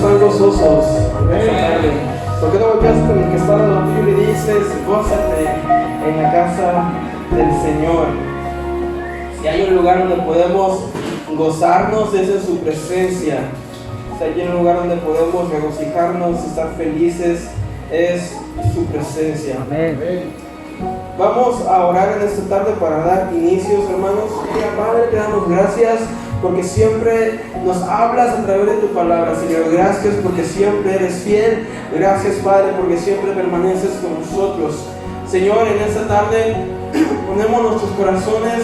están gozosos esta tarde? ¿Por qué no volteas con el que está en la Biblia y dices, gózate en la casa del Señor? Si hay un lugar donde podemos gozarnos, es en su presencia. Si hay un lugar donde podemos regocijarnos, estar felices, es su presencia. Amén. Vamos a orar en esta tarde para dar inicios, hermanos. Padre, te damos gracias porque siempre nos hablas a través de tu palabra, Señor. Gracias porque siempre eres fiel. Gracias, Padre, porque siempre permaneces con nosotros. Señor, en esta tarde ponemos nuestros corazones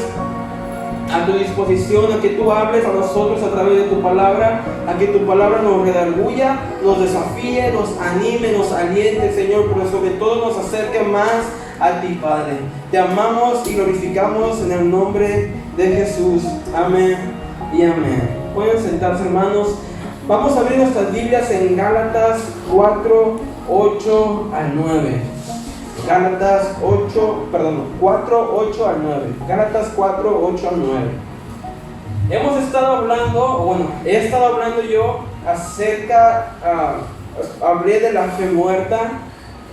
a tu disposición, a que tú hables a nosotros a través de tu palabra, a que tu palabra nos redarguya, nos desafíe, nos anime, nos aliente, Señor, pero sobre todo nos acerque más a ti, Padre. Te amamos y glorificamos en el nombre de Jesús. Amén y amén. Pueden sentarse, hermanos. Vamos a abrir nuestras Biblias en Gálatas 4, 8 al 9. Gálatas 4, 8 al 9. Gálatas 4, 8 al 9. Hemos estado hablando, he estado hablando yo acerca, hablé de la fe muerta.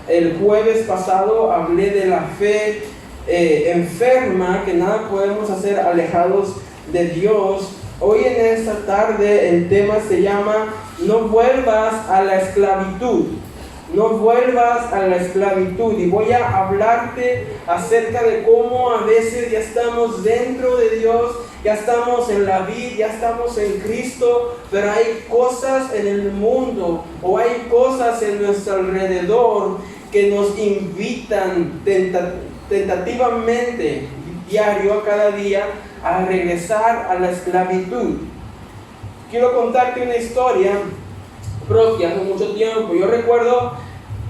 El jueves pasado hablé de la fe enferma, que nada podemos hacer alejados de Dios. Hoy en esta tarde el tema se llama no vuelvas a la esclavitud. No vuelvas a la esclavitud. Y voy a hablarte acerca de cómo a veces ya estamos dentro de Dios, ya estamos en la vida, ya estamos en Cristo, pero hay cosas en el mundo o hay cosas en nuestro alrededor que nos invitan tentativamente, diario, a cada día, a regresar a la esclavitud. Quiero contarte una historia propia hace mucho tiempo. Yo recuerdo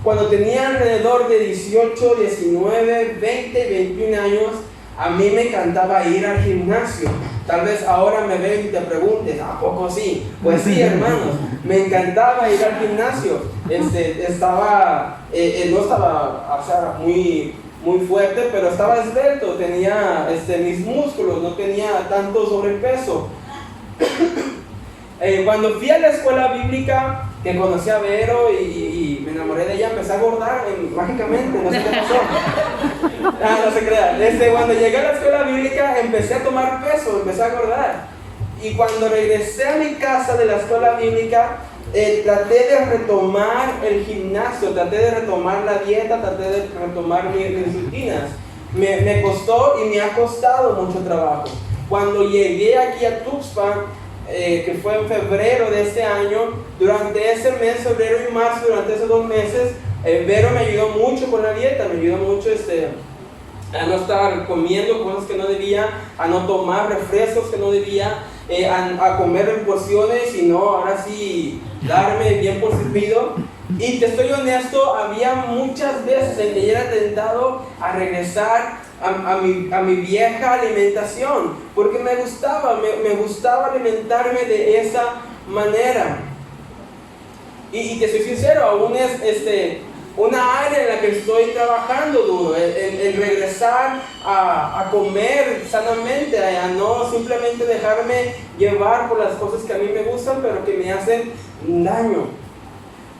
cuando tenía alrededor de 18, 19, 20, 21 años, a mí me encantaba ir al gimnasio. Tal vez ahora me ven y te preguntes, ¿a poco sí? Pues sí, hermanos, me encantaba ir al gimnasio. No estaba muy fuerte, pero estaba esbelto, tenía mis músculos, no tenía tanto sobrepeso. Cuando fui a la escuela bíblica, que conocí a Vero y me enamoré de ella, empecé a engordar mágicamente, no sé qué pasó. No se crea. Cuando llegué a la escuela bíblica, empecé a tomar peso, empecé a engordar. Y cuando regresé a mi casa de la escuela bíblica, traté de retomar el gimnasio, traté de retomar la dieta, traté de retomar mis rutinas. Me costó y me ha costado mucho trabajo. Cuando llegué aquí a Tuxpan, que fue en febrero de este año, durante ese mes, febrero y marzo, durante esos 2 meses, Vero me ayudó mucho con la dieta, me ayudó mucho a no estar comiendo cosas que no debía, a no tomar refrescos que no debía, a comer en porciones y no, ahora sí, darme bien por servido. Y te estoy honesto, había muchas veces en que yo era tentado a regresar a mi vieja alimentación, porque me gustaba alimentarme de esa manera. Y te soy sincero, aún es una área en la que estoy trabajando duro, el regresar a comer sanamente, a no simplemente dejarme llevar por las cosas que a mí me gustan, pero que me hacen daño.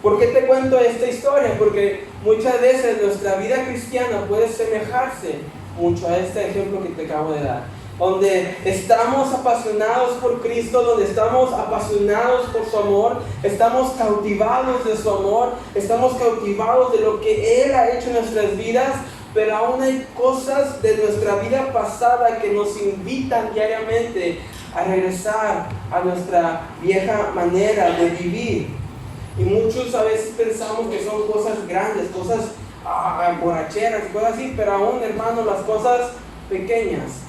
¿Por qué te cuento esta historia? Porque muchas veces nuestra vida cristiana puede semejarse mucho a este ejemplo que te acabo de dar, donde estamos apasionados por Cristo, donde estamos apasionados por su amor, estamos cautivados de su amor, estamos cautivados de lo que Él ha hecho en nuestras vidas, pero aún hay cosas de nuestra vida pasada que nos invitan diariamente a regresar a nuestra vieja manera de vivir. Y muchos a veces pensamos que son cosas grandes, cosas borracheras y cosas así, pero aún, hermano, las cosas pequeñas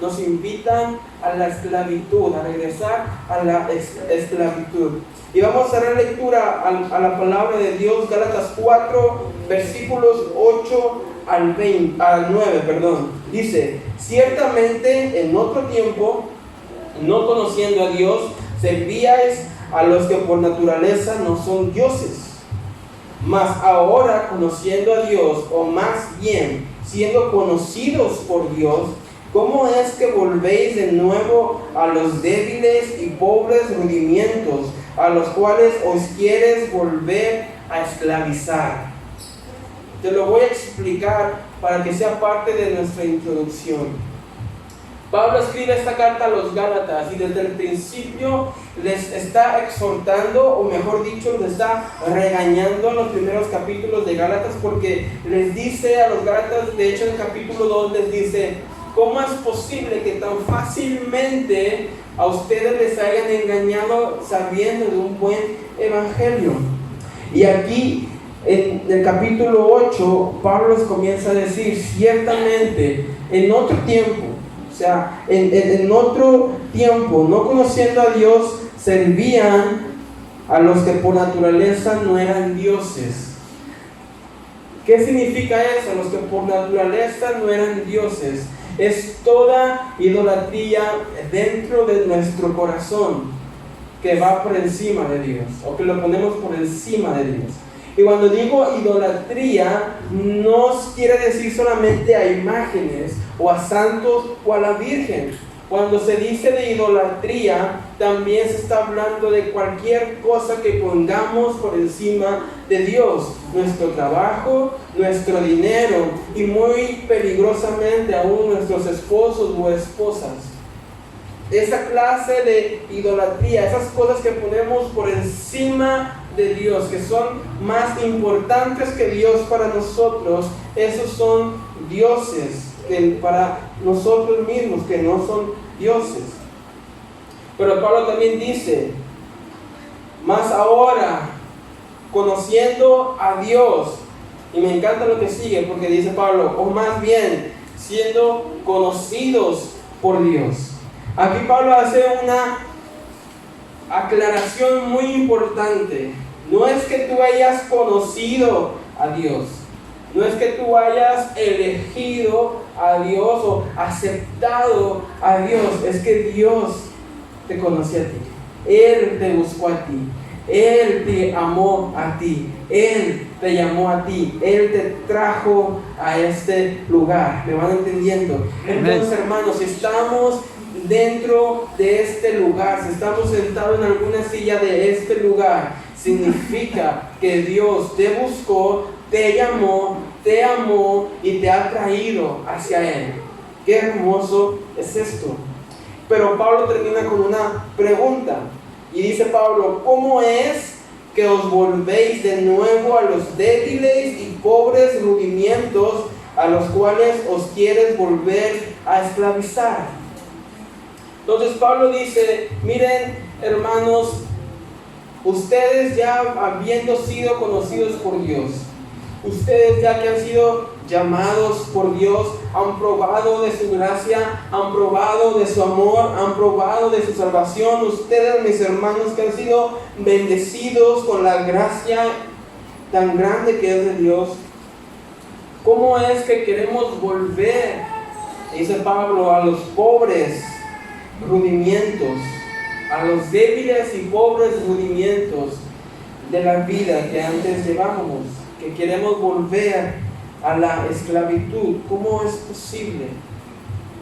nos invitan a la esclavitud, a regresar a la esclavitud. Y vamos a dar lectura a la palabra de Dios, Gálatas 4, versículos 8 al 9. Dice: ciertamente en otro tiempo, no conociendo a Dios, servíais a los que por naturaleza no son dioses. Mas ahora, conociendo a Dios, o más bien siendo conocidos por Dios, ¿cómo es que volvéis de nuevo a los débiles y pobres rudimientos, a los cuales os quieres volver a esclavizar. Te lo voy a explicar para que sea parte de nuestra introducción. Pablo escribe esta carta a los Gálatas y desde el principio les está exhortando, o mejor dicho, les está regañando en los primeros capítulos de Gálatas, porque les dice a los Gálatas, de hecho en el capítulo 2 les dice: ¿cómo es posible que tan fácilmente a ustedes les hayan engañado sabiendo de un buen evangelio? Y aquí en el capítulo 8 Pablo les comienza a decir: ciertamente en otro tiempo, o sea, en otro tiempo, no conociendo a Dios, servían a los que por naturaleza no eran dioses. ¿Qué significa eso? Los que por naturaleza no eran dioses. Es toda idolatría dentro de nuestro corazón que va por encima de Dios, o que lo ponemos por encima de Dios. Y cuando digo idolatría, no quiere decir solamente a imágenes, o a santos, o a la Virgen. Cuando se dice de idolatría, también se está hablando de cualquier cosa que pongamos por encima de Dios. Nuestro trabajo, nuestro dinero, y muy peligrosamente aún nuestros esposos o esposas. Esa clase de idolatría, esas cosas que ponemos por encima de Dios, que son más importantes que Dios para nosotros, esos son dioses para nosotros mismos, que no son dioses. Pero Pablo también dice: más ahora, conociendo a Dios. Y me encanta lo que sigue, porque dice Pablo: o más bien, siendo conocidos por Dios. Aquí Pablo hace una aclaración muy importante. No es que tú hayas conocido a Dios, no es que tú hayas elegido a Dios o aceptado a Dios, es que Dios te conoció a ti, Él te buscó a ti, Él te amó a ti, Él te llamó a ti, Él te trajo a este lugar. ¿Me van entendiendo? Entonces, hermanos, si estamos dentro de este lugar, si estamos sentados en alguna silla de este lugar, significa que Dios te buscó, te llamó, te amó y te ha traído hacia Él. Qué hermoso es esto. Pero Pablo termina con una pregunta y dice Pablo: ¿cómo es que os volvéis de nuevo a los débiles y pobres rudimientos a los cuales os quieres volver a esclavizar? Entonces Pablo dice: miren, hermanos, ustedes ya habiendo sido conocidos por Dios, ustedes ya que han sido llamados por Dios, han probado de su gracia, han probado de su amor, han probado de su salvación. Ustedes, mis hermanos, que han sido bendecidos con la gracia tan grande que es de Dios, ¿cómo es que queremos volver, dice Pablo, a los pobres rudimientos, a los débiles y pobres rudimientos de la vida que antes llevábamos, que queremos volver a la esclavitud? ¿Cómo es posible?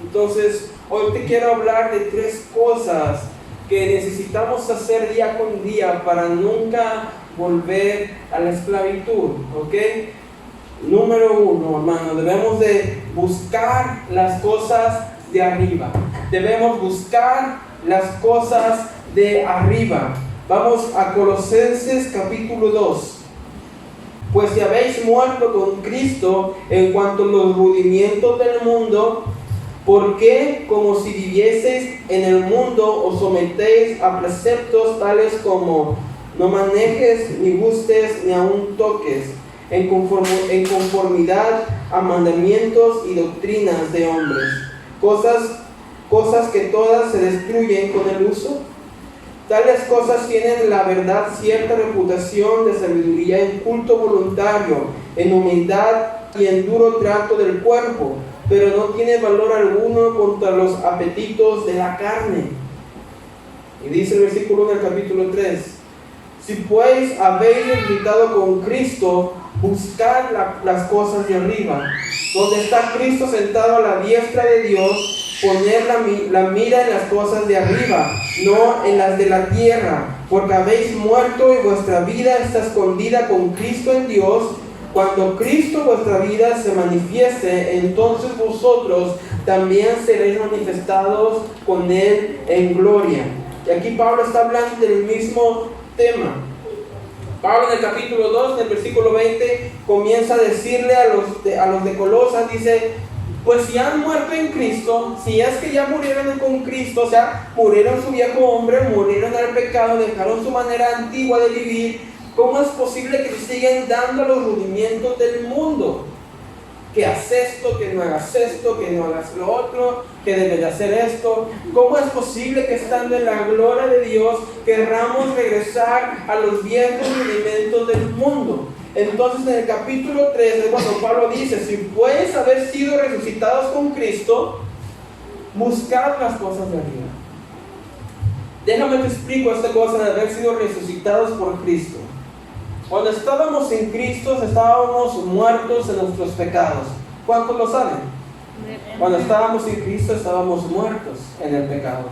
Entonces, hoy te quiero hablar de 3 cosas que necesitamos hacer día con día para nunca volver a la esclavitud, ¿ok? Número 1, hermano, debemos de buscar las cosas de arriba. Debemos buscar las cosas de arriba. Vamos a Colosenses capítulo 2. Pues si habéis muerto con Cristo en cuanto a los rudimientos del mundo, ¿por qué, como si vivieseis en el mundo, os sometéis a preceptos tales como no manejes, ni gustes, ni aun toques, en conformidad a mandamientos y doctrinas de hombres? Cosas que todas se destruyen con el uso. Tales cosas tienen la verdad cierta reputación de sabiduría en culto voluntario, en humildad y en duro trato del cuerpo, pero no tiene valor alguno contra los apetitos de la carne. Y dice el versículo 1 del capítulo 3: si pues habéis resucitado con Cristo, buscad las cosas de arriba, donde está Cristo sentado a la diestra de Dios. Poner la mira en las cosas de arriba, no en las de la tierra, porque habéis muerto y vuestra vida está escondida con Cristo en Dios. Cuando Cristo vuestra vida se manifieste, entonces vosotros también seréis manifestados con Él en gloria. Y aquí Pablo está hablando del mismo tema. Pablo en el capítulo 2, en el versículo 20, comienza a decirle a los de Colosas, dice: pues si han muerto en Cristo, si es que ya murieron con Cristo, o sea, murieron su viejo hombre, murieron al pecado, dejaron su manera antigua de vivir, ¿cómo es posible que siguen dando los rudimentos del mundo? Que haz esto, que no hagas esto, que no hagas lo otro, que debes de hacer esto. ¿Cómo es posible que estando en la gloria de Dios querramos regresar a los viejos rudimentos del mundo? Entonces en el capítulo 3 es cuando Pablo dice: si puedes haber sido resucitados con Cristo, buscad las cosas de arriba. Déjame te explico esta cosa de haber sido resucitados por Cristo. Cuando estábamos en Cristo, estábamos muertos en nuestros pecados. ¿Cuántos lo saben? Cuando estábamos en Cristo, estábamos muertos en el pecado.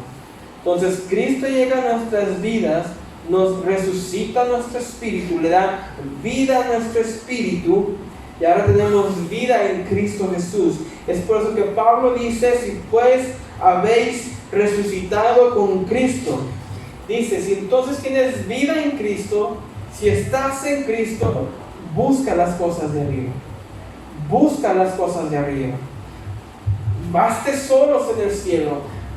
Entonces Cristo llega a nuestras vidas, nos resucita nuestro espíritu, le da vida a nuestro espíritu, y ahora tenemos vida en Cristo Jesús. Es por eso que Pablo dice: si pues habéis resucitado con Cristo. Dice, si entonces tienes vida en Cristo, si estás en Cristo, busca las cosas de arriba. Busca las cosas de arriba. Haz tesoros en el cielo.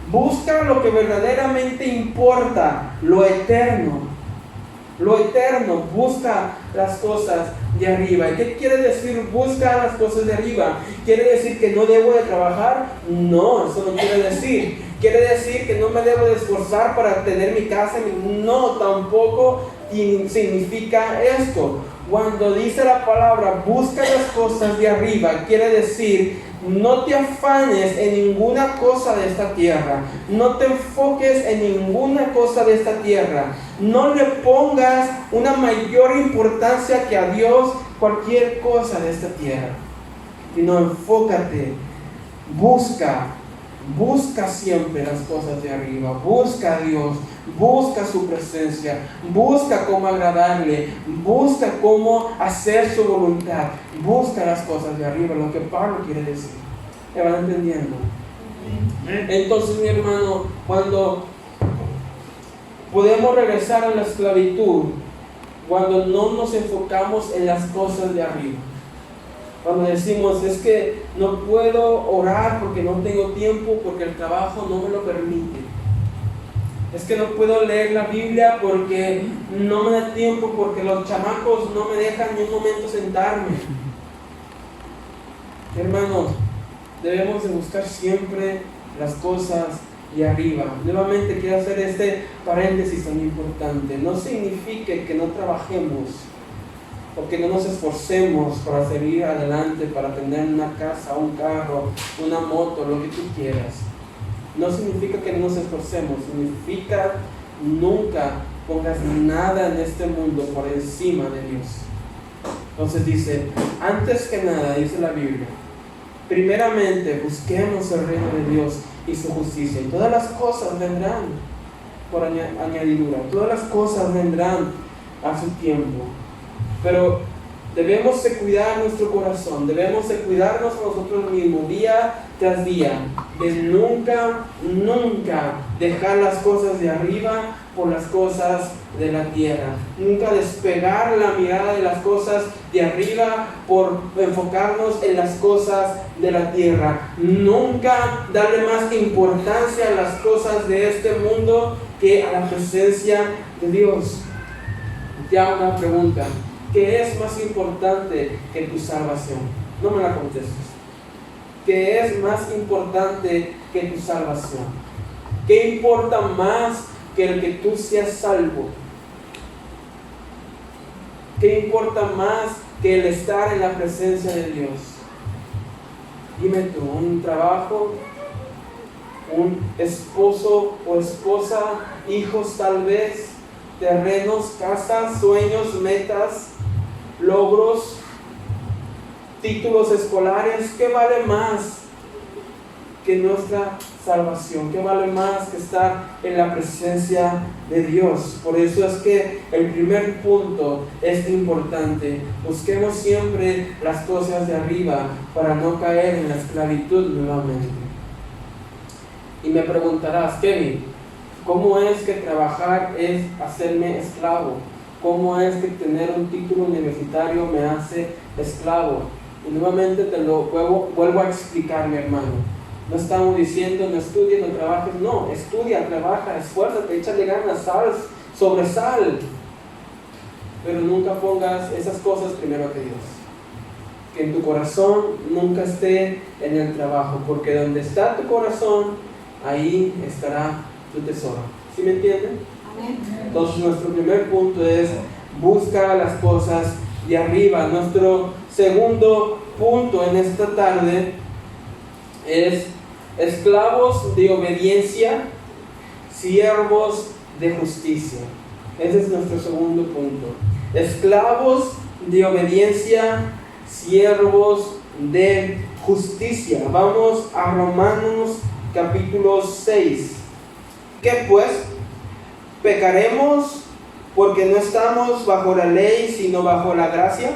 Busca lo que verdaderamente importa, lo eterno. Lo eterno, busca las cosas de arriba. ¿Y qué quiere decir busca las cosas de arriba? ¿Quiere decir que no debo de trabajar? No, eso no quiere decir. ¿Quiere decir que no me debo de esforzar para tener mi casa? No, tampoco significa esto. Cuando dice la palabra busca las cosas de arriba, quiere decir no te afanes en ninguna cosa de esta tierra, no te enfoques en ninguna cosa de esta tierra, no le pongas una mayor importancia que a Dios cualquier cosa de esta tierra, sino enfócate, busca siempre las cosas de arriba, busca a Dios, busca su presencia, busca cómo agradarle, busca cómo hacer su voluntad, busca las cosas de arriba, lo que Pablo quiere decir. ¿Me van entendiendo? Entonces, mi hermano, cuando podemos regresar a la esclavitud, cuando no nos enfocamos en las cosas de arriba, cuando decimos: es que no puedo orar porque no tengo tiempo, porque el trabajo no me lo permite. Es que no puedo leer la Biblia porque no me da tiempo, porque los chamacos no me dejan ni un momento sentarme. Hermanos, debemos de buscar siempre las cosas de arriba. Nuevamente quiero hacer este paréntesis tan importante. No significa que no trabajemos o que no nos esforcemos para seguir adelante, para tener una casa, un carro, una moto, lo que tú quieras. No significa que no nos esforcemos, significa nunca pongas nada en este mundo por encima de Dios. Entonces dice, antes que nada, dice la Biblia, primeramente busquemos el reino de Dios y su justicia, y todas las cosas vendrán por añadidura, todas las cosas vendrán a su tiempo. Pero debemos de cuidar nuestro corazón, debemos de cuidarnos a nosotros mismos día tras día, de nunca dejar las cosas de arriba por las cosas de la tierra, nunca despegar la mirada de las cosas de arriba por enfocarnos en las cosas de la tierra, nunca darle más importancia a las cosas de este mundo que a la presencia de Dios. Te hago una pregunta: ¿qué es más importante que tu salvación? No me la contestes. ¿Qué es más importante que tu salvación? ¿Qué importa más que el que tú seas salvo? ¿Qué importa más que el estar en la presencia de Dios? Dime tú, un trabajo, un esposo o esposa, hijos tal vez, terrenos, casas, sueños, metas, logros, títulos escolares. ¿Qué vale más que nuestra salvación? ¿Qué vale más que estar en la presencia de Dios? Por eso es que el primer punto es importante. Busquemos siempre las cosas de arriba para no caer en la esclavitud nuevamente. Y me preguntarás, Kevin, ¿cómo es que trabajar es hacerme esclavo? ¿Cómo es que tener un título universitario me hace esclavo? Y nuevamente te lo vuelvo a explicar, mi hermano. No estamos diciendo no estudies, no trabajes, no, estudia, trabaja, esfuérzate, échale ganas, sobresal. Pero nunca pongas esas cosas primero que Dios. Que en tu corazón nunca esté en el trabajo, porque donde está tu corazón, ahí estará tu tesoro. ¿Sí me entienden? Entonces nuestro primer punto es busca las cosas de arriba. Nuestro segundo punto en esta tarde es esclavos de obediencia, siervos de justicia. Ese es nuestro segundo punto. Esclavos de obediencia, siervos de justicia. Vamos a Romanos capítulo 6. ¿Qué pues? ¿Pecaremos porque no estamos bajo la ley, sino bajo la gracia?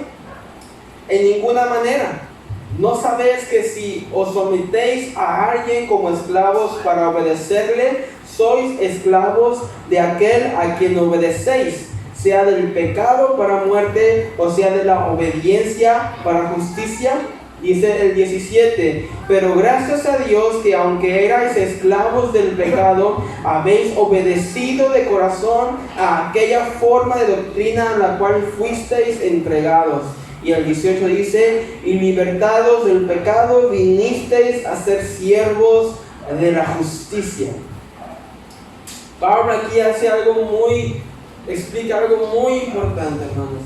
En ninguna manera. ¿No sabéis que si os sometéis a alguien como esclavos para obedecerle, sois esclavos de aquel a quien obedecéis, sea del pecado para muerte o sea de la obediencia para justicia? Dice el 17, pero gracias a Dios que aunque erais esclavos del pecado, habéis obedecido de corazón a aquella forma de doctrina a la cual fuisteis entregados. Y el 18 dice, y libertados del pecado, vinisteis a ser siervos de la justicia. Pablo aquí explica algo muy importante, hermanos.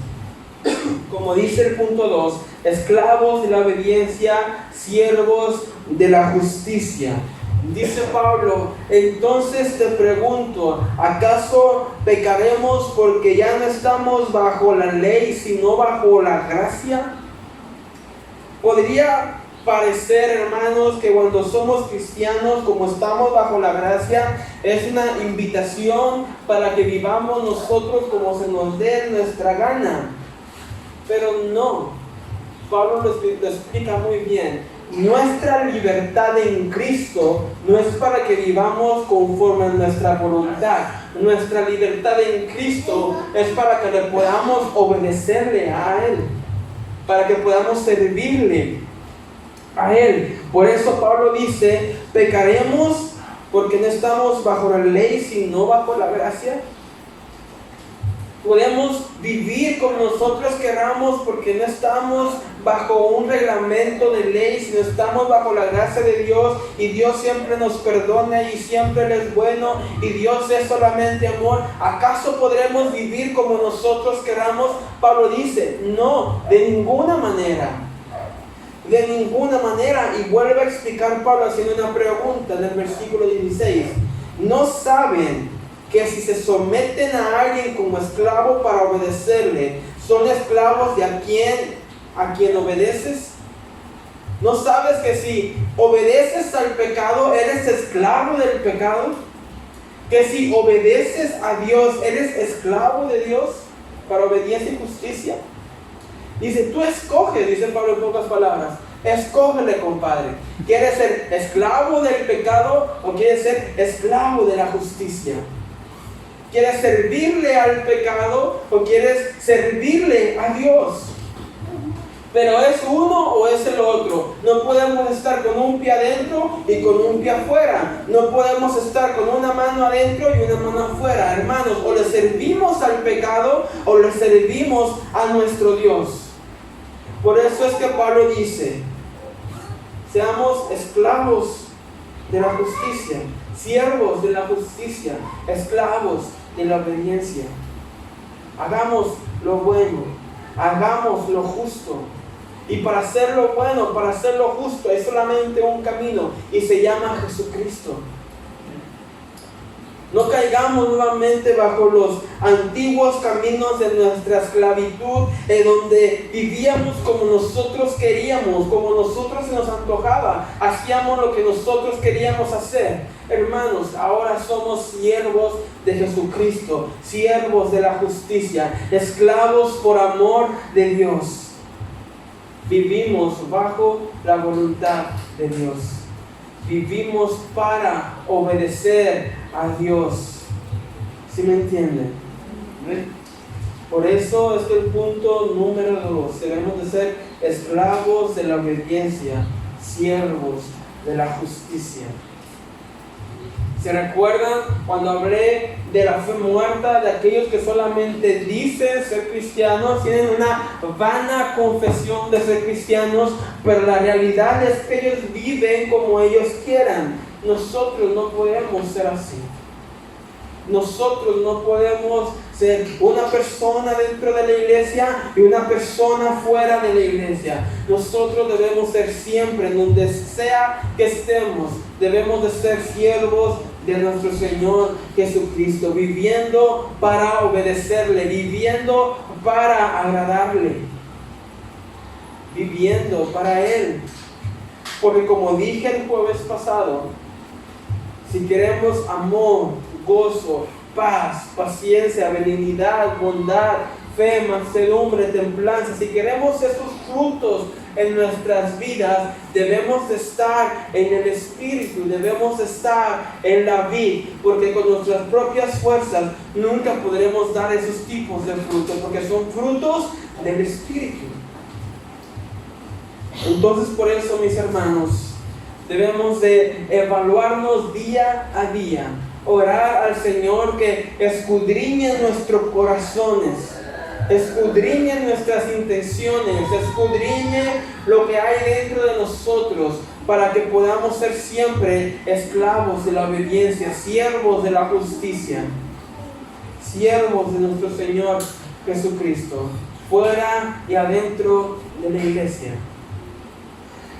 Como dice el punto 2, esclavos de la obediencia, siervos de la justicia. Dice Pablo, entonces te pregunto, ¿acaso pecaremos porque ya no estamos bajo la ley, sino bajo la gracia? Podría parecer, hermanos, que cuando somos cristianos, como estamos bajo la gracia, es una invitación para que vivamos nosotros como se nos dé nuestra gana. Pero no, Pablo lo explica muy bien. Nuestra libertad en Cristo no es para que vivamos conforme a nuestra voluntad. Nuestra libertad en Cristo es para que le podamos obedecerle a Él, para que podamos servirle a Él. Por eso Pablo dice, ¿pecaremos porque no estamos bajo la ley, sino bajo la gracia? Podemos vivir como nosotros queramos porque no estamos bajo un reglamento de ley, sino estamos bajo la gracia de Dios, y Dios siempre nos perdona y siempre Él es bueno y Dios es solamente amor. ¿Acaso podremos vivir como nosotros queramos? Pablo dice, no, de ninguna manera. De ninguna manera. Y vuelve a explicar Pablo haciendo una pregunta en el versículo 16. ¿No saben que si se someten a alguien como esclavo para obedecerle, son esclavos de a quien obedeces? ¿No sabes que si obedeces al pecado, eres esclavo del pecado? Que si obedeces a Dios, eres esclavo de Dios para obediencia y justicia. Dice, tú escoges, dice Pablo en pocas palabras, escógele, compadre. ¿Quieres ser esclavo del pecado o quieres ser esclavo de la justicia? ¿Quieres servirle al pecado o quieres servirle a Dios? Pero ¿es uno o es el otro? No podemos estar con un pie adentro y con un pie afuera. No podemos estar con una mano adentro y una mano afuera. Hermanos, o le servimos al pecado o le servimos a nuestro Dios. Por eso es que Pablo dice, seamos esclavos de la justicia, siervos de la justicia, esclavos de la obediencia. Hagamos lo bueno, hagamos lo justo. Y para hacer lo bueno, para hacer lo justo, hay solamente un camino y se llama Jesucristo. No caigamos nuevamente bajo los antiguos caminos de nuestra esclavitud, en donde vivíamos como nosotros queríamos, como nosotros se nos antojaba, hacíamos lo que nosotros queríamos hacer. Hermanos, ahora somos siervos de Jesucristo, siervos de la justicia, esclavos por amor de Dios. Vivimos bajo la voluntad de Dios. Vivimos para obedecer a Dios. ¿Sí me entienden? Por eso es el punto número 2. Debemos de ser esclavos de la obediencia, siervos de la justicia. ¿Se recuerdan cuando hablé de la fe muerta, de aquellos que solamente dicen ser cristianos, tienen una vana confesión de ser cristianos, pero la realidad es que ellos viven como ellos quieran? Nosotros no podemos ser así. Nosotros no podemos ser una persona dentro de la iglesia y una persona fuera de la iglesia. Nosotros debemos ser siempre, en donde sea que estemos, debemos de ser siervos de nuestro Señor Jesucristo, viviendo para obedecerle, viviendo para agradarle, viviendo para Él. Porque como dije el jueves pasado, si queremos amor, gozo, paz, paciencia, benignidad, bondad, fe, mansedumbre, templanza, si queremos esos frutos en nuestras vidas, debemos de estar en el Espíritu, debemos de estar en la vid, porque con nuestras propias fuerzas nunca podremos dar esos tipos de frutos, porque son frutos del Espíritu. Entonces, por eso, mis hermanos, debemos de evaluarnos día a día, orar al Señor que escudriñe nuestros corazones, escudriñe nuestras intenciones, escudriñe lo que hay dentro de nosotros, para que podamos ser siempre esclavos de la obediencia, siervos de la justicia, siervos de nuestro Señor Jesucristo, fuera y adentro de la iglesia.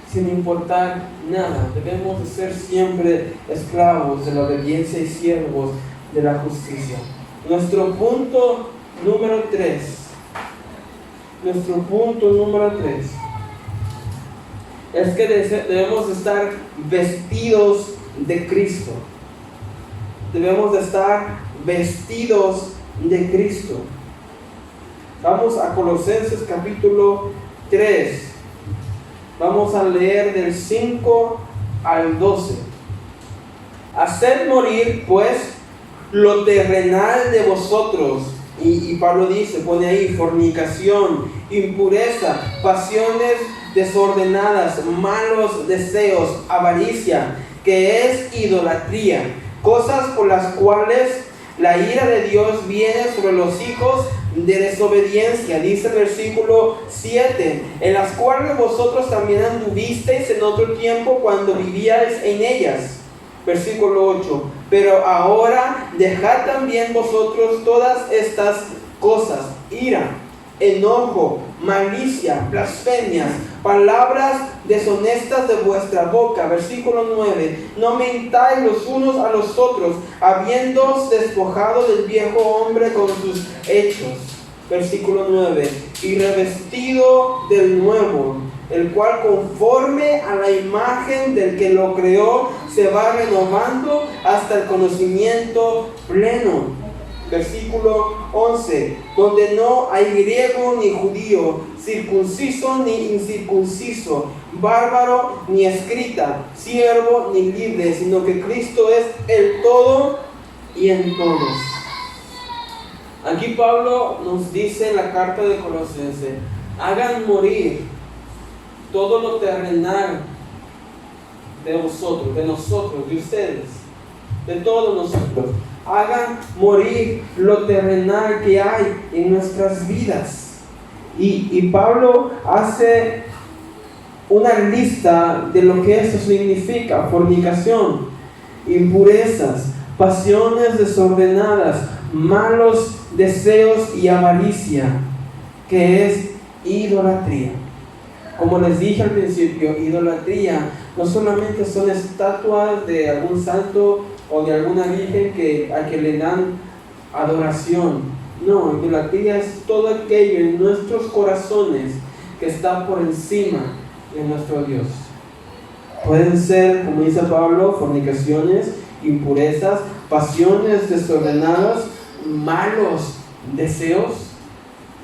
Sin importar nada, debemos de ser siempre esclavos de la obediencia y siervos de la justicia. Nuestro punto número 3. Nuestro punto número 3 es que debemos de estar vestidos de Cristo. Debemos de estar vestidos de Cristo. Vamos a Colosenses capítulo 3. Vamos a leer del 5 al 12. Haced morir, pues, lo terrenal de vosotros. Y Pablo dice, pone ahí, fornicación, impureza, pasiones desordenadas, malos deseos, avaricia, que es idolatría, cosas por las cuales la ira de Dios viene sobre los hijos de desobediencia, dice el versículo 7, en las cuales vosotros también anduvisteis en otro tiempo cuando vivíais en ellas. Versículo 8, pero ahora dejad también vosotros todas estas cosas: ira, enojo, malicia, blasfemias, palabras deshonestas de vuestra boca. Versículo 9, no mentáis los unos a los otros, habiéndoos despojado del viejo hombre con sus hechos. Versículo 9, y revestido del nuevo, el cual conforme a la imagen del que lo creó se va renovando hasta el conocimiento pleno. Versículo 11, donde no hay griego ni judío, circunciso ni incircunciso, bárbaro ni escrita, siervo ni libre, sino que Cristo es el todo y en todos. Aquí Pablo nos dice en la carta de Colosenses: hagan morir todo lo terrenal de vosotros, de nosotros, de ustedes, de todos nosotros. Hagan morir lo terrenal que hay en nuestras vidas. Y Pablo hace una lista de lo que esto significa: fornicación, impurezas, pasiones desordenadas, malos deseos y avaricia, que es idolatría. Como les dije al principio, idolatría no solamente son estatuas de algún santo o de alguna virgen a que le dan adoración. No, idolatría es todo aquello en nuestros corazones que está por encima de nuestro Dios. Pueden ser, como dice Pablo, fornicaciones, impurezas, pasiones desordenadas, malos deseos.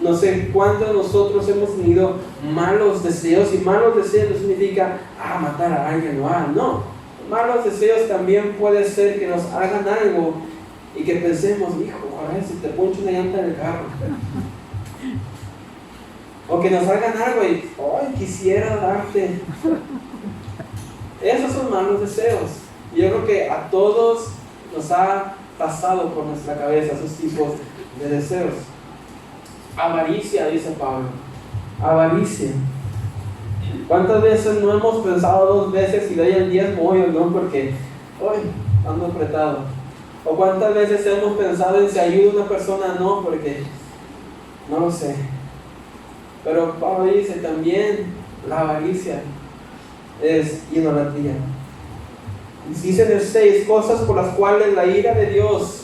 No sé cuántos de nosotros hemos tenido malos deseos, y malos deseos no significa matar a alguien o no. Malos deseos también puede ser que nos hagan algo y que pensemos, hijo, a ver si te poncho una llanta en el carro. O que nos hagan algo y, quisiera darte. Esos son malos deseos. Y yo creo que a todos nos ha pasado por nuestra cabeza esos tipos de deseos. Avaricia, dice Pablo. Avaricia. ¿Cuántas veces no hemos pensado 2 veces si doy el diezmo hoy o no? Porque hoy ando apretado. ¿O cuántas veces hemos pensado en si ayuda a una persona? No, porque no lo sé. Pero Pablo dice también la avaricia es idolatría. Dice en el 6, cosas por las cuales la ira de Dios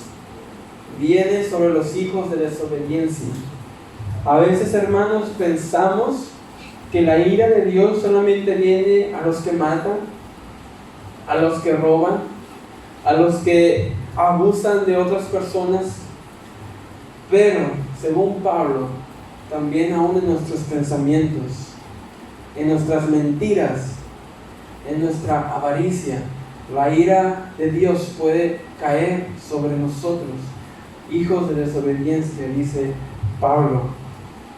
viene sobre los hijos de desobediencia. A veces, hermanos, pensamos que la ira de Dios solamente viene a los que matan, a los que roban, a los que abusan de otras personas. Pero, según Pablo, también aún en nuestros pensamientos, en nuestras mentiras, en nuestra avaricia, la ira de Dios puede caer sobre nosotros, hijos de desobediencia, dice Pablo.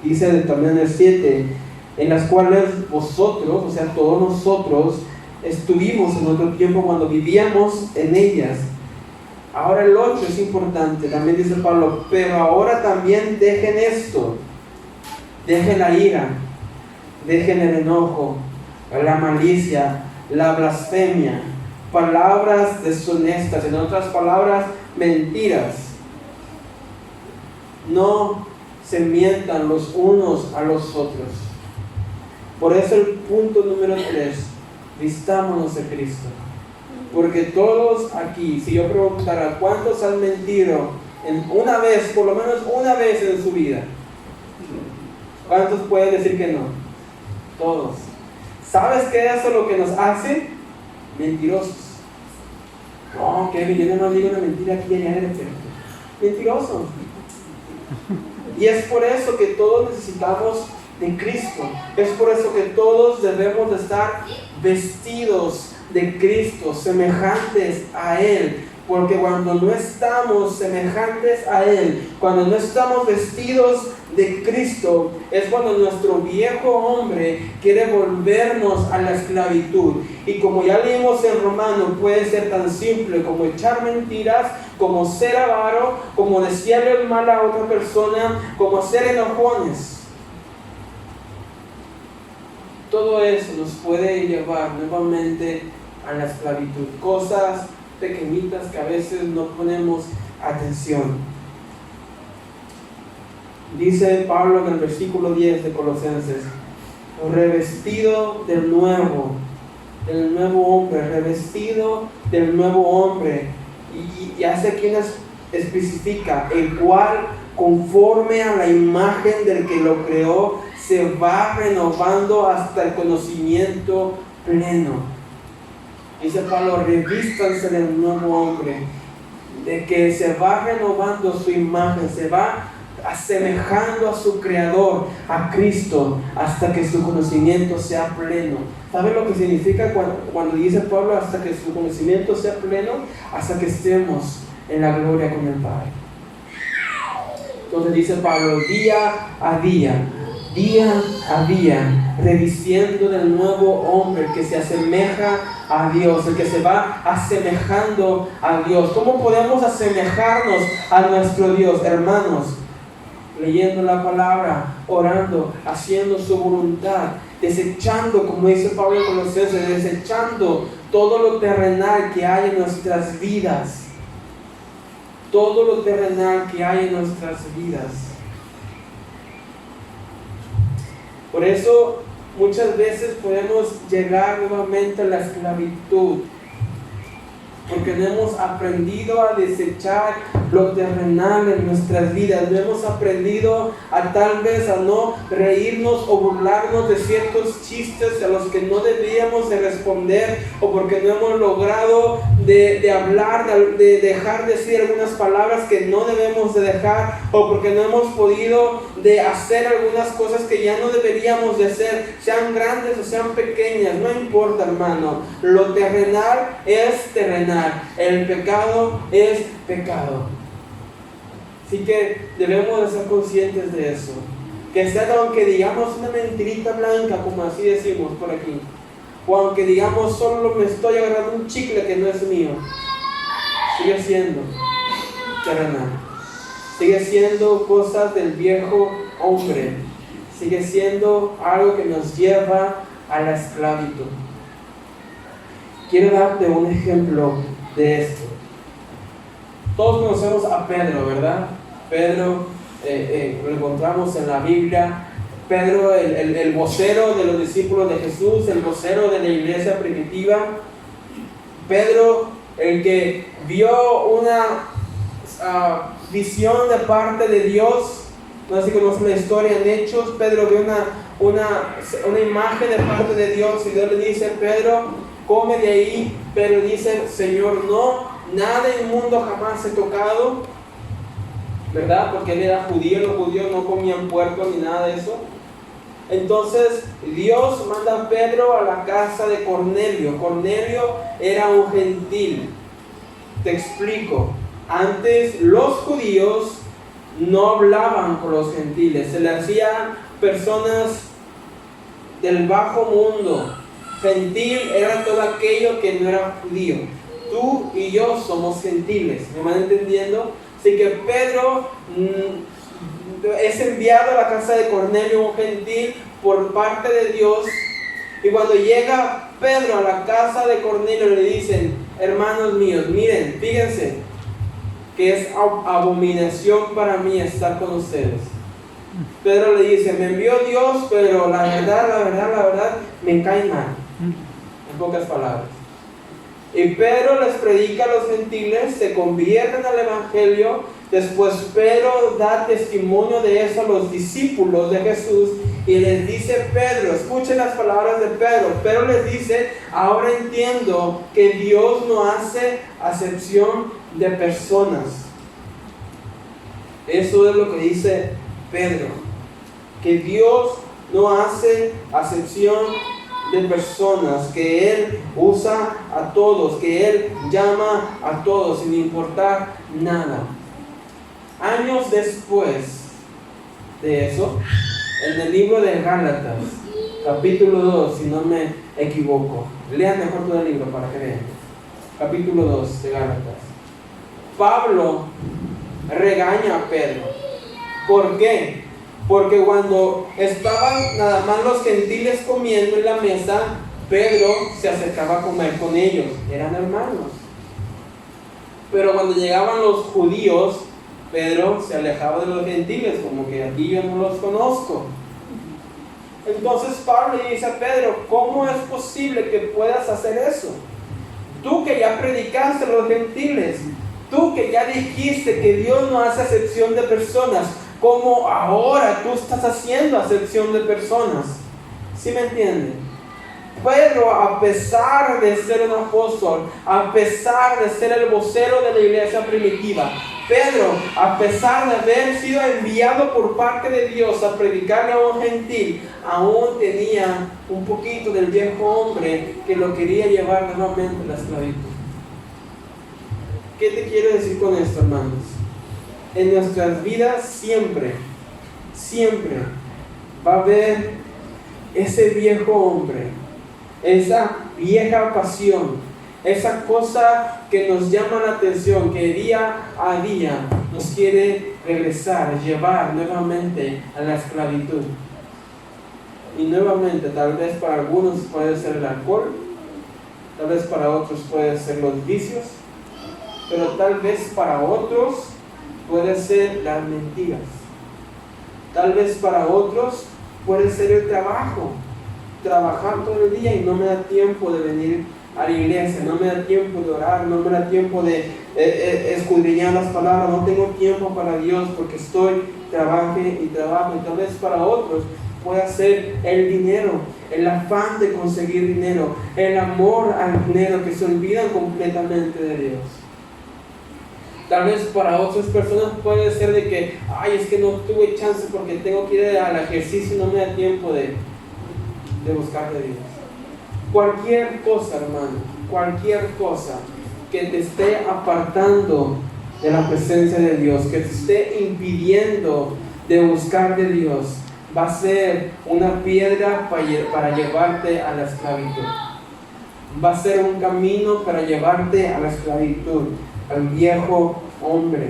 Dice también en el 7, en las cuales vosotros, o sea, todos nosotros, estuvimos en otro tiempo cuando vivíamos en ellas. Ahora el 8 es importante, también dice Pablo, pero ahora también dejen esto, dejen la ira, dejen el enojo, la malicia, la blasfemia, palabras deshonestas, en otras palabras, mentiras. No se mientan los unos a los otros. Por eso el punto número 3, vistámonos de Cristo. Porque todos aquí, si yo preguntara ¿cuántos han mentido una vez, por lo menos una vez en su vida? ¿Cuántos pueden decir que no? Todos. ¿Sabes qué es eso lo que nos hace? Mentirosos. No, Kevin, yo no digo una mentira aquí y allá. Mentiroso. Y es por eso que todos necesitamos de Cristo. Es por eso que todos debemos de estar vestidos de Cristo, semejantes a Él. Porque cuando no estamos semejantes a Él, cuando no estamos vestidos de Cristo, es cuando nuestro viejo hombre quiere volvernos a la esclavitud. Y como ya leímos en Romanos, puede ser tan simple como echar mentiras, como ser avaro, como desearle el mal a otra persona, como ser enojones. Todo eso nos puede llevar nuevamente a la esclavitud. Cosas pequeñitas que a veces no ponemos atención. Dice Pablo en el versículo 10 de Colosenses, revestido del nuevo hombre, revestido del nuevo hombre. Y hace aquí especifica, el cual conforme a la imagen del que lo creó, se va renovando hasta el conocimiento pleno. Dice Pablo, revístanse del nuevo hombre, de que se va renovando su imagen, se va asemejando a su Creador, a Cristo, hasta que su conocimiento sea pleno. ¿Sabe lo que significa cuando dice Pablo hasta que su conocimiento sea pleno? Hasta que estemos en la gloria con el Padre. Entonces dice Pablo, día a día, revistiendo del nuevo hombre que se asemeja a Dios, el que se va asemejando a Dios. ¿Cómo podemos asemejarnos a nuestro Dios, hermanos? Leyendo la palabra, orando, haciendo su voluntad, desechando, como dice Pablo en Colosenses, desechando todo lo terrenal que hay en nuestras vidas. Todo lo terrenal que hay en nuestras vidas. Por eso muchas veces podemos llegar nuevamente a la esclavitud. porque no hemos aprendido a desechar lo terrenal en nuestras vidas. No hemos aprendido a tal vez a no reírnos o burlarnos de ciertos chistes a los que no debíamos de responder, o porque no hemos logrado de hablar, de dejar de decir algunas palabras que no debemos de dejar, o porque no hemos podido de hacer algunas cosas que ya no deberíamos de hacer, sean grandes o sean pequeñas, no importa, hermano. Lo terrenal es terrenal, el pecado es pecado. Así que debemos de ser conscientes de eso. Que sea, aunque digamos una mentirita blanca, como así decimos por aquí, o aunque digamos solo me estoy agarrando un chicle que no es mío, sigue siendo terrenal, sigue siendo cosas del viejo hombre, sigue siendo algo que nos lleva a la esclavitud. Quiero darte un ejemplo de esto. Todos conocemos a Pedro, ¿verdad? Pedro lo encontramos en la Biblia. Pedro, el vocero de los discípulos de Jesús, el vocero de la iglesia primitiva. Pedro, el que vio una visión de parte de Dios. No sé si conocen la historia en Hechos. Pedro vio una imagen de parte de Dios, y Dios le dice: Pedro, come de ahí. Pedro dice: Señor, no, nada inmundo jamás he tocado, ¿verdad? Porque él era judío, los judíos no comían puerco ni nada de eso. Entonces Dios manda a Pedro a la casa de Cornelio. Cornelio era un gentil. Te explico. Antes los judíos no hablaban con los gentiles, se le hacían personas del bajo mundo. Gentil era todo aquello que no era judío. Tú y yo somos gentiles, ¿me van entendiendo? Así que Pedro es enviado a la casa de Cornelio, un gentil, por parte de Dios. Y cuando llega Pedro a la casa de Cornelio, le dicen: hermanos míos, miren, fíjense que es abominación para mí estar con ustedes. Pedro le dice: me envió Dios, pero la verdad, me cae mal. En pocas palabras. Y Pedro les predica a los gentiles, se convierten al evangelio. Después Pedro da testimonio de eso a los discípulos de Jesús, y les dice Pedro, escuchen las palabras de Pedro. Pedro les dice: ahora entiendo que Dios no hace acepción de personas. Eso es lo que dice Pedro, que Dios no hace acepción de personas, que Él usa a todos, que Él llama a todos sin importar nada. Años después de eso, en el libro de Gálatas, capítulo 2, si no me equivoco, lean mejor todo el libro para que vean. Capítulo 2 de Gálatas. Pablo regaña a Pedro. ¿Por qué? Porque cuando estaban nada más los gentiles comiendo en la mesa, Pedro se acercaba a comer con ellos, eran hermanos. Pero cuando llegaban los judíos, Pedro se alejaba de los gentiles, como que aquí yo no los conozco. Entonces Pablo le dice a Pedro: ¿cómo es posible que puedas hacer eso? Tú que ya predicaste a los gentiles, tú que ya dijiste que Dios no hace acepción de personas, ¿cómo ahora tú estás haciendo acepción de personas? ¿Sí me entienden? Pedro, a pesar de ser un apóstol, a pesar de ser el vocero de la iglesia primitiva, Pedro, a pesar de haber sido enviado por parte de Dios a predicarle a un gentil, aún tenía un poquito del viejo hombre que lo quería llevar nuevamente a la esclavitud. ¿Qué te quiero decir con esto, hermanos? En nuestras vidas siempre va a haber ese viejo hombre, esa vieja pasión, esa cosa que nos llama la atención, que día a día nos quiere regresar, llevar nuevamente a la esclavitud. Y nuevamente, tal vez para algunos puede ser el alcohol, tal vez para otros puede ser los vicios, pero tal vez para otros puede ser las mentiras. Tal vez para otros puede ser el trabajo. Trabajar todo el día y no me da tiempo de venir a la iglesia, no me da tiempo de orar, no me da tiempo de escudriñar las palabras, no tengo tiempo para Dios porque trabajo y tal vez para otros pueda ser el dinero, el afán de conseguir dinero, el amor al dinero, que se olvidan completamente de Dios. Tal vez para otras personas puede ser de que, es que no tuve chance porque tengo que ir al ejercicio y no me da tiempo de buscar de Dios. Cualquier cosa, hermano, cualquier cosa que te esté apartando de la presencia de Dios, que te esté impidiendo de buscar de Dios, va a ser una piedra para llevarte a la esclavitud. Va a ser un camino para llevarte a la esclavitud, al viejo hombre.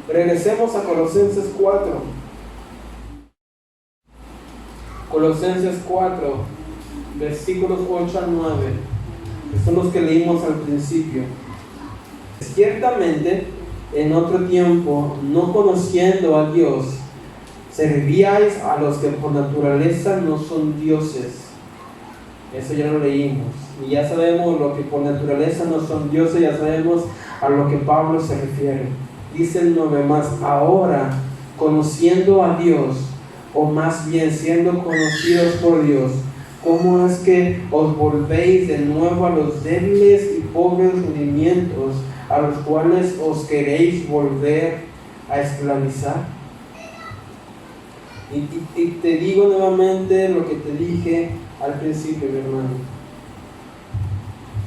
Regresemos a Colosenses 4. Colosenses 4, versículos 8 al 9, que son los que leímos al principio. Ciertamente, en otro tiempo, no conociendo a Dios, servíais a los que por naturaleza no son dioses. Eso ya lo leímos. Y ya sabemos lo que por naturaleza no son dioses, ya sabemos a lo que Pablo se refiere. Dice el 9 más, ahora, conociendo a Dios, o más bien siendo conocidos por Dios, ¿cómo es que os volvéis de nuevo a los débiles y pobres rudimentos a los cuales os queréis volver a esclavizar? Y te digo nuevamente lo que te dije al principio, mi hermano.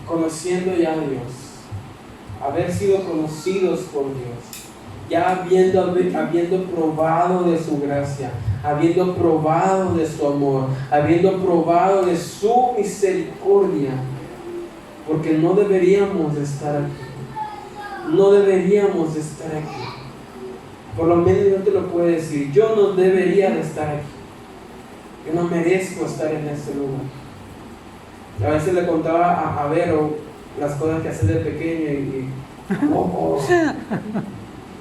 Conociendo ya a Dios, haber sido conocidos por Dios, ya habiendo probado de su gracia, habiendo probado de su amor, habiendo probado de su misericordia, porque no deberíamos de estar aquí. No deberíamos de estar aquí. Por lo menos yo te lo puedo decir, yo no debería de estar aquí. Yo no merezco estar en este lugar. A veces le contaba a Vero las cosas que hace de pequeño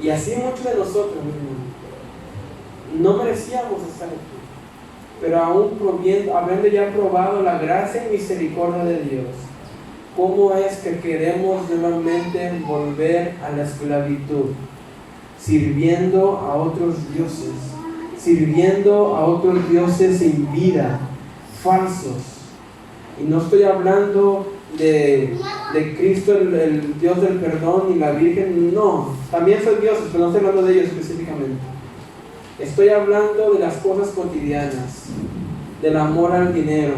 y así muchos de nosotros, no merecíamos estar aquí. Pero aún habiendo ya probado la gracia y misericordia de Dios, ¿cómo es que queremos nuevamente volver a la esclavitud? Sirviendo a otros dioses, sirviendo a otros dioses sin vida, falsos. Y no estoy hablando de Cristo, el Dios del perdón, y la Virgen, no. También son dioses, pero no estoy hablando de ellos específicamente. Estoy hablando de las cosas cotidianas, del amor al dinero,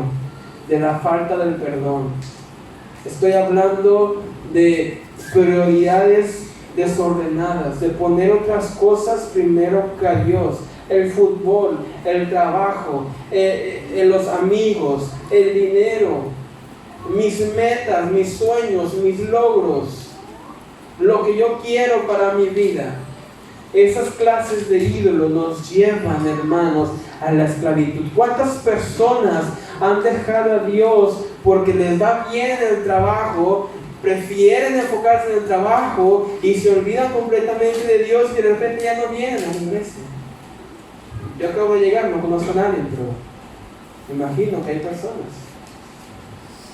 de la falta del perdón. Estoy hablando de prioridades desordenadas, de poner otras cosas primero que a Dios. El fútbol, el trabajo, los amigos, el dinero, mis metas, mis sueños, mis logros, lo que yo quiero para mi vida. Esas clases de ídolos nos llevan, hermanos, a la esclavitud. ¿Cuántas personas han dejado a Dios porque les va bien el trabajo? Prefieren enfocarse en el trabajo y se olvidan completamente de Dios y de repente ya no vienen a la iglesia. Yo acabo de llegar, no conozco a nadie, pero me imagino que hay personas.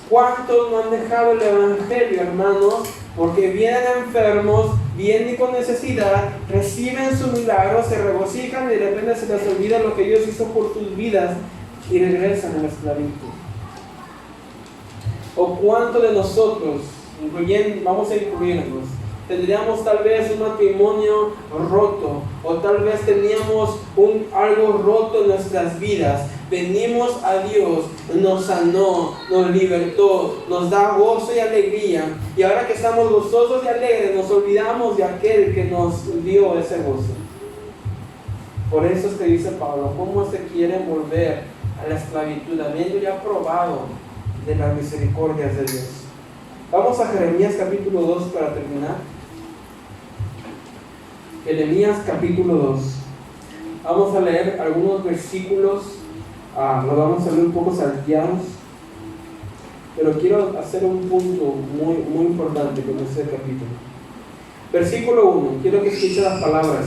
¿Cuántos no han dejado el evangelio, hermanos? Porque vienen enfermos, vienen con necesidad, reciben su milagro, se regocijan y de repente se les olvida lo que Dios hizo por sus vidas y regresan a la esclavitud. ¿O cuántos de nosotros, vamos a incluirnos, tendríamos tal vez un matrimonio roto, o tal vez teníamos algo roto en nuestras vidas? Venimos a Dios, nos sanó, nos libertó, nos da gozo y alegría, y ahora que estamos gozosos y alegres nos olvidamos de aquel que nos dio ese gozo. Por eso es que dice Pablo, ¿cómo se quiere volver a la esclavitud, habiendo ya probado de las misericordias de Dios? Vamos a Jeremías capítulo 2 para terminar. Jeremías capítulo 2. Vamos a leer algunos versículos, los vamos a leer un poco salteados, pero quiero hacer un punto muy, muy importante con este capítulo. Versículo 1, quiero que escuchen las palabras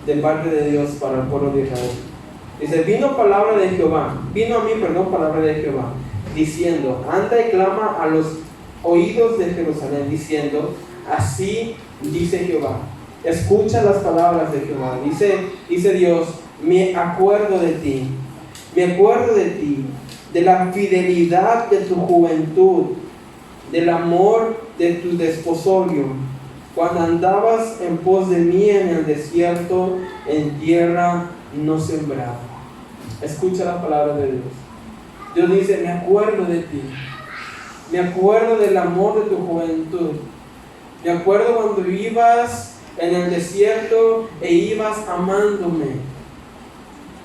de parte de Dios para el pueblo de Israel. Dice, vino a mí, palabra de Jehová, diciendo, anda y clama a los oídos de Jerusalén, diciendo, así dice Jehová. Escucha las palabras de Jehová. Dice Dios, me acuerdo de ti, de la fidelidad de tu juventud, del amor de tu desposorio, cuando andabas en pos de mí en el desierto, en tierra no sembrada. Escucha las palabras de Dios. Dios dice, me acuerdo de ti, me acuerdo del amor de tu juventud, me acuerdo cuando ibas en el desierto e ibas amándome.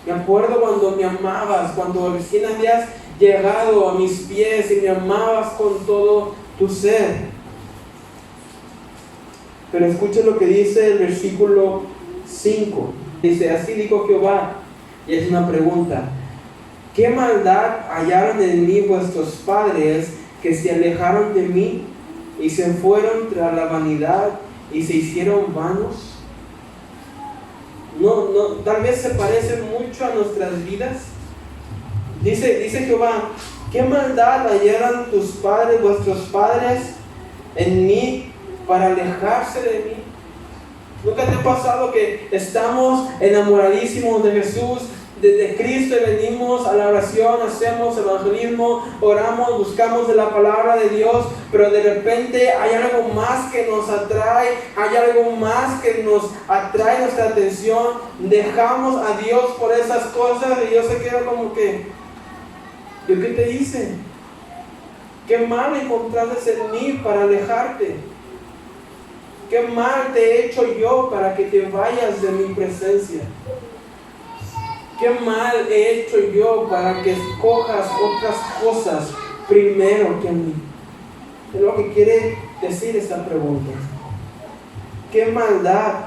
Me acuerdo cuando me amabas, cuando recién habías llegado a mis pies y me amabas con todo tu ser. Pero escucha lo que dice el versículo 5. Dice, así dijo Jehová, y es una pregunta, ¿qué maldad hallaron en mí vuestros padres que se alejaron de mí y se fueron tras la vanidad y se hicieron vanos? No, tal vez se parece mucho a nuestras vidas. Dice Jehová, ¿qué maldad hallaron tus padres, vuestros padres, en mí para alejarse de mí? ¿Nunca te ha pasado que estamos enamoradísimos de Jesús, de Cristo, y venimos a la oración, hacemos evangelismo, oramos, buscamos de la palabra de Dios, pero de repente hay algo más que nos atrae, hay algo más que nos atrae nuestra atención, dejamos a Dios por esas cosas y Dios se queda como que, ¿yo qué te hice? ¿Qué mal encontraste en mí para alejarte? ¿Qué mal te he hecho yo para que te vayas de mi presencia? ¿Qué mal he hecho yo para que escojas otras cosas primero que a mí? Es lo que quiere decir esta pregunta. ¿Qué maldad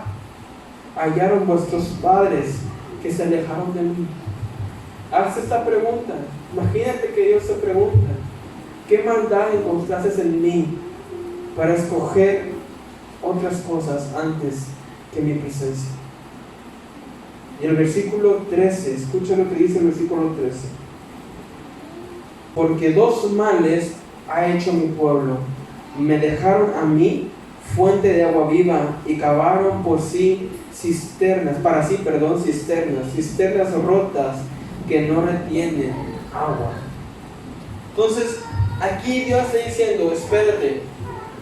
hallaron vuestros padres que se alejaron de mí? Haz esta pregunta. Imagínate que Dios te pregunta, ¿qué maldad encontraste en mí para escoger otras cosas antes que mi presencia? Y el versículo 13, escucha lo que dice el versículo 13. Porque dos males ha hecho mi pueblo. Me dejaron a mí fuente de agua viva y cavaron por sí cisternas rotas que no retienen agua. Entonces, aquí Dios está diciendo, espérate,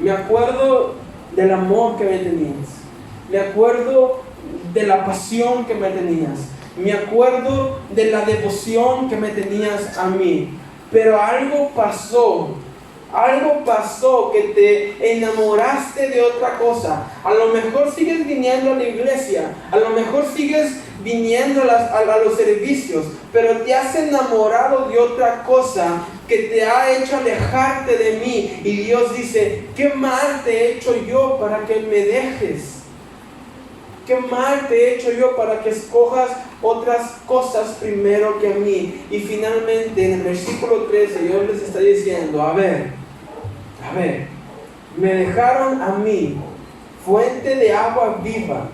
me acuerdo del amor que me tenías, me acuerdo de la pasión que me tenías, me acuerdo de la devoción que me tenías a mí, pero algo pasó que te enamoraste de otra cosa. A lo mejor sigues viniendo a la iglesia, a lo mejor sigues viniendo a los servicios, pero te has enamorado de otra cosa que te ha hecho alejarte de mí. Y Dios dice, ¿qué mal te he hecho yo para que me dejes? ¿Qué mal te he hecho yo para que escojas otras cosas primero que a mí? Y finalmente en el versículo 13 Dios les está diciendo, a ver, me dejaron a mí fuente de agua viva.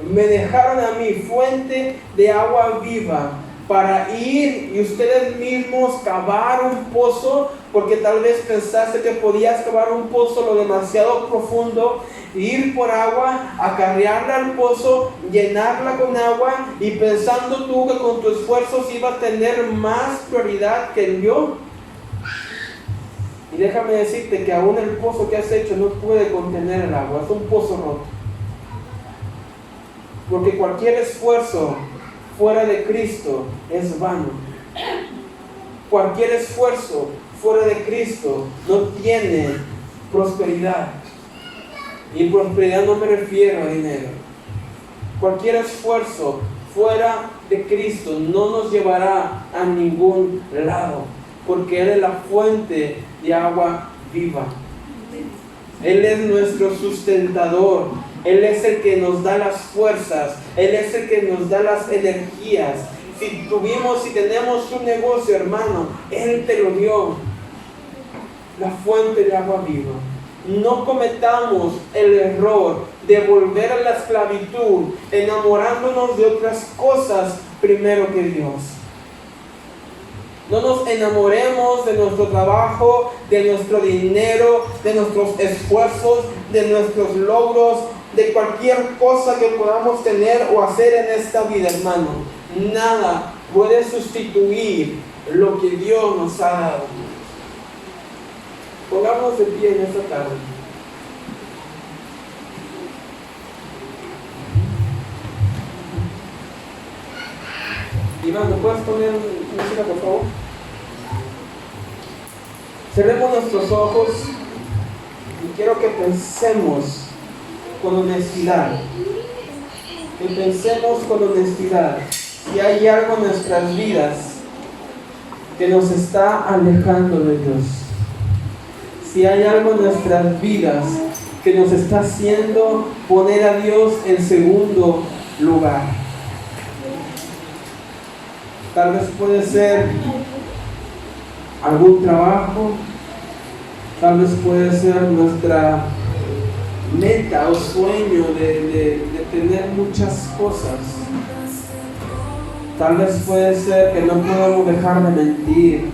Me dejaron a mí fuente de agua viva para ir y ustedes mismos cavar un pozo, porque tal vez pensaste que podías cavar un pozo lo demasiado profundo, ir por agua, acarrearla al pozo, llenarla con agua y pensando tú que con tu esfuerzo iba a tener más prioridad que el yo. Y déjame decirte que aún el pozo que has hecho no puede contener el agua, es un pozo roto. Porque cualquier esfuerzo fuera de Cristo es vano. Cualquier esfuerzo fuera de Cristo no tiene prosperidad. Y prosperidad no me refiero a dinero. Cualquier esfuerzo fuera de Cristo no nos llevará a ningún lado, porque Él es la fuente de agua viva. Él es nuestro sustentador. Él es el que nos da las fuerzas. Él es el que nos da las energías. Si tenemos un negocio, hermano, Él te lo dio. La fuente de agua viva. No cometamos el error de volver a la esclavitud, enamorándonos de otras cosas primero que Dios. No nos enamoremos de nuestro trabajo, de nuestro dinero, de nuestros esfuerzos, de nuestros logros, de cualquier cosa que podamos tener o hacer en esta vida, hermano. Nada puede sustituir lo que Dios nos ha dado. Pongámonos de pie en esta tarde. Iván, ¿me puedes poner música, por favor? Cerremos nuestros ojos y quiero que pensemos con honestidad. Que pensemos con honestidad si hay algo en nuestras vidas que nos está alejando de Dios. Si hay algo en nuestras vidas que nos está haciendo poner a Dios en segundo lugar. Tal vez puede ser algún trabajo, tal vez puede ser nuestra meta o sueño de tener muchas cosas. Tal vez puede ser que no podemos dejar de mentir,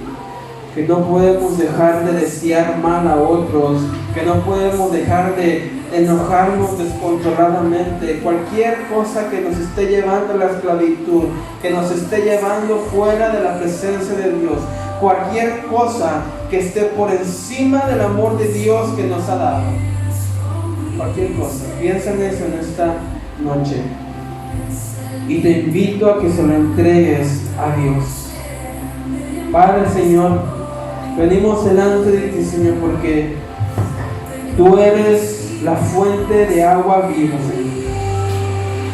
que no podemos dejar de desear mal a otros, que no podemos dejar de enojarnos descontroladamente. Cualquier cosa que nos esté llevando a la esclavitud, que nos esté llevando fuera de la presencia de Dios, cualquier cosa que esté por encima del amor de Dios que nos ha dado. Cualquier cosa, piensa en eso en esta noche y te invito a que se lo entregues a Dios. Padre, Señor, venimos delante de ti, Señor, porque tú eres la fuente de agua viva, Señor.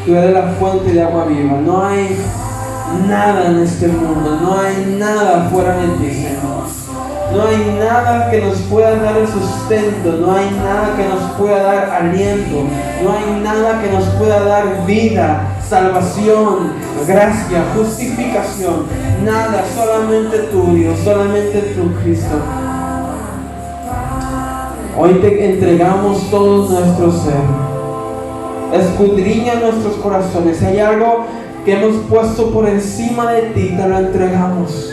Tú eres la fuente de agua viva. No hay nada en este mundo, no hay nada fuera de ti, Señor. No hay nada que nos pueda dar el sustento, no hay nada que nos pueda dar aliento, no hay nada que nos pueda dar vida, salvación, gracia, justificación. Nada, solamente tú, Dios, solamente tú, Cristo. Hoy te entregamos todo nuestro ser. Escudriña nuestros corazones. Si hay algo que hemos puesto por encima de ti, te lo entregamos.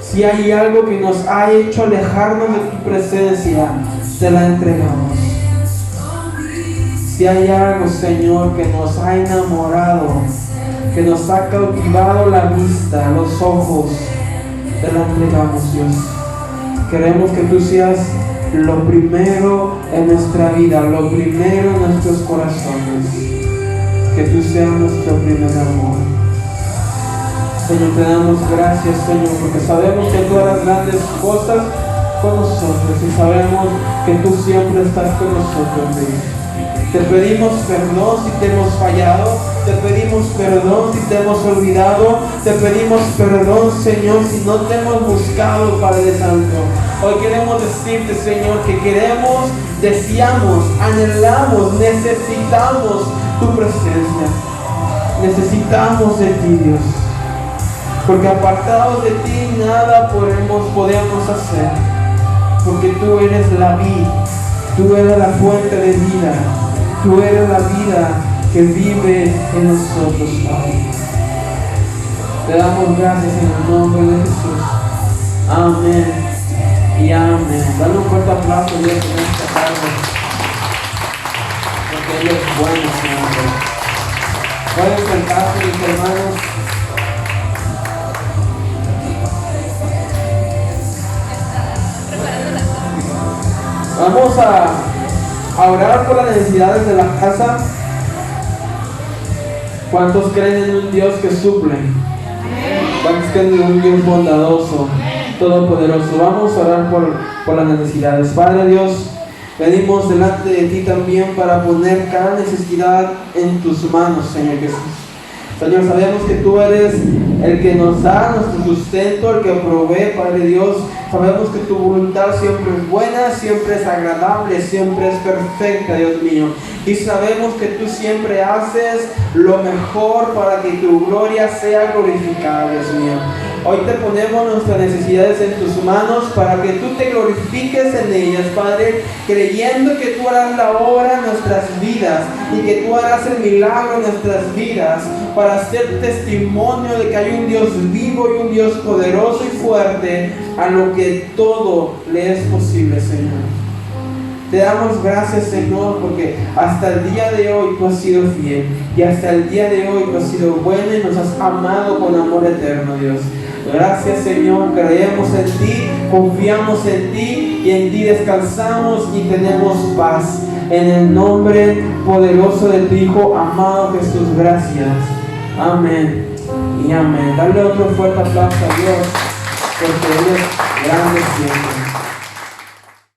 Si hay algo que nos ha hecho alejarnos de tu presencia, te la entregamos. Si hay algo, Señor, que nos ha enamorado, que nos ha cautivado la vista, los ojos, te la entregamos, Dios. Queremos que tú seas lo primero en nuestra vida, lo primero en nuestros corazones. Que tú seas nuestro primer amor. Señor, te damos gracias, Señor, porque sabemos que tú harás grandes cosas con nosotros y sabemos que tú siempre estás con nosotros, Dios. Te pedimos perdón si te hemos fallado, te pedimos perdón si te hemos olvidado, te pedimos perdón, Señor, si no te hemos buscado, Padre Santo. Hoy queremos decirte, Señor, que queremos, deseamos, anhelamos, necesitamos tu presencia. Necesitamos de ti, Dios. Porque apartados de ti nada podemos hacer. Porque tú eres la vida, tú eres la fuente de vida, tú eres la vida que vive en nosotros, Padre. Te damos gracias en el nombre de Jesús. Amén y amén. Dale un fuerte aplauso a Dios en esta tarde. Porque Él es bueno, Señor. Pueden sentarse, mis hermanos. Vamos a orar por las necesidades de la casa. ¿Cuántos creen en un Dios que suple? ¿Cuántos creen en un Dios bondadoso, todopoderoso? Vamos a orar por las necesidades. Padre Dios, venimos delante de ti también para poner cada necesidad en tus manos, Señor Jesús. Señor, sabemos que tú eres el que nos da nuestro sustento, el que provee, Padre Dios. Sabemos que tu voluntad siempre es buena, siempre es agradable, siempre es perfecta, Dios mío. Y sabemos que tú siempre haces lo mejor para que tu gloria sea glorificada, Dios mío. Hoy te ponemos nuestras necesidades en tus manos para que tú te glorifiques en ellas, Padre, creyendo que tú harás la obra en nuestras vidas y que tú harás el milagro en nuestras vidas para hacer testimonio de que hay un Dios vivo y un Dios poderoso y fuerte a lo que todo le es posible, Señor. Te damos gracias, Señor, porque hasta el día de hoy tú has sido fiel y hasta el día de hoy tú has sido bueno y nos has amado con amor eterno, Dios. Gracias, Señor, creemos en ti, confiamos en ti y en ti descansamos y tenemos paz. En el nombre poderoso de tu Hijo amado Jesús, gracias. Amén y amén. Dale otro fuerte aplauso a Dios, porque Él es grande siempre.